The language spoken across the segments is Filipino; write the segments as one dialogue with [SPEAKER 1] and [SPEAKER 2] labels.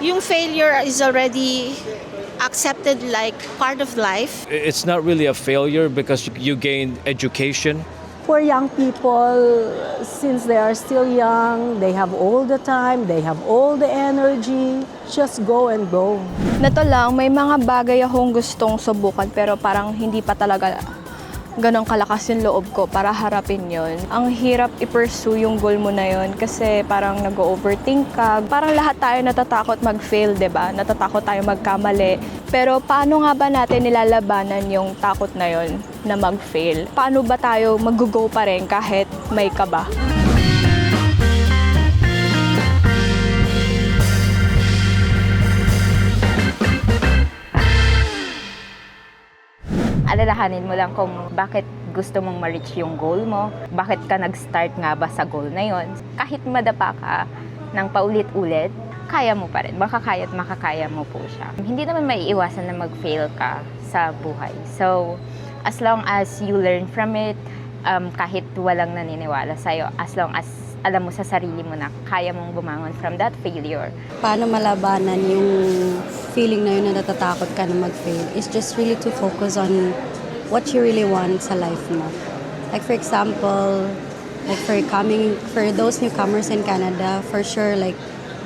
[SPEAKER 1] Yung failure is already accepted like part of life.
[SPEAKER 2] It's not really a failure because you gain education.
[SPEAKER 3] For young people, since they are still young, they have all the time, they have all the energy, just go and go.
[SPEAKER 4] Nato lang, may mga bagay akong gustong subukan pero parang hindi pa talaga ganong kalakas yung loob ko para harapin yon. Ang hirap i-pursue yung goal mo na yon kasi parang nag-overthink ka. Parang lahat tayo natatakot mag-fail, 'di ba? Natatakot tayo magkamali. Pero paano nga ba natin nilalabanan yung takot na yon na mag-fail? Paano ba tayo mag-go pa rin kahit may kaba?
[SPEAKER 5] Alalahanin mo lang kung bakit gusto mong ma-reach yung goal mo, bakit ka nag-start nga ba sa goal na yon. Kahit madapa ka ng paulit-ulit, kaya mo pa rin. Makakaya at makakaya mo po siya. Hindi naman maiiwasan na mag-fail ka sa buhay. So, as long as you learn from it, kahit walang naniniwala sa'yo, as long as alam mo sa sarili mo na kaya mong bumangon from that failure.
[SPEAKER 6] Paano malabanan yung feeling na yun na natatakot ka na mag-fail is just really to focus on what you really want sa life mo. Like for example, like for those newcomers in Canada, for sure like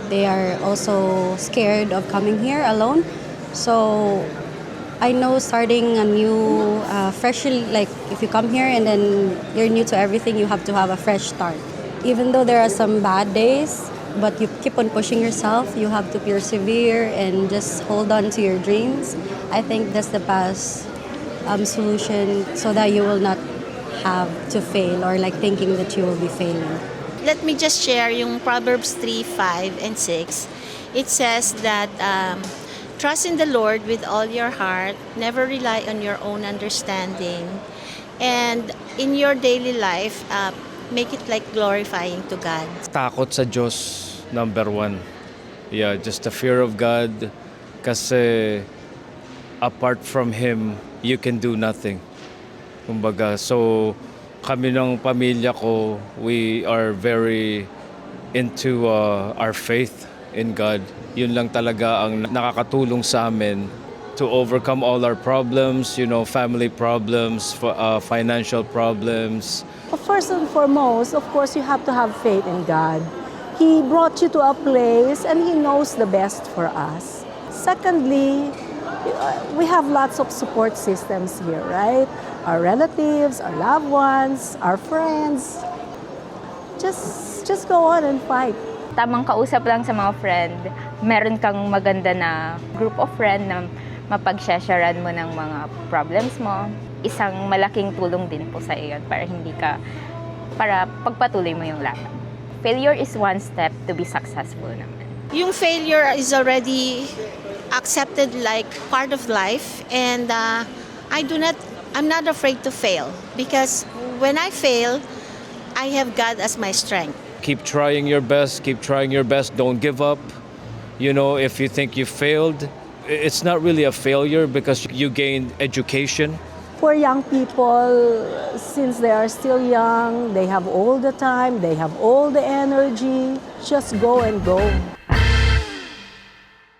[SPEAKER 6] they are also scared of coming here alone. So I know starting a new, like if you come here and then you're new to everything, you have to have a fresh start. Even though there are some bad days, but you keep on pushing yourself, you have to persevere and just hold on to your dreams. I think that's the best solution so that you will not have to fail or like thinking that you will be failing.
[SPEAKER 1] Let me just share yung Proverbs 3, 5, and 6. It says that trust in the Lord with all your heart, never rely on your own understanding, and in your daily life, make it like glorifying to God.
[SPEAKER 2] Takot sa Diyos, number one. Yeah, just the fear of God. Kasi apart from Him, you can do nothing. Kumbaga, so kami ng pamilya ko, we are very into our faith in God. Yun lang talaga ang nakakatulong sa amin to overcome all our problems, family problems, financial problems.
[SPEAKER 3] First and foremost, of course, you have to have faith in God. He brought you to a place and He knows the best for us. Secondly, we have lots of support systems here, right? Our relatives, our loved ones, our friends. Just go on and fight.
[SPEAKER 5] Tamang kausap lang sa mga friend, meron kang maganda na group of friend na mapag-sharean mo ng mga problems mo. Isang malaking tulong din po sa iyo para pagpatuloy mo yung laban. Failure is one step to be successful naman.
[SPEAKER 1] Yung failure is already accepted like part of life, and I'm not afraid to fail because when I fail, I have God as my strength.
[SPEAKER 2] Keep trying your best, don't give up. If you think you failed, it's not really a failure because you gain education.
[SPEAKER 3] For young people, since they are still young, they have all the time, they have all the energy, just go and go.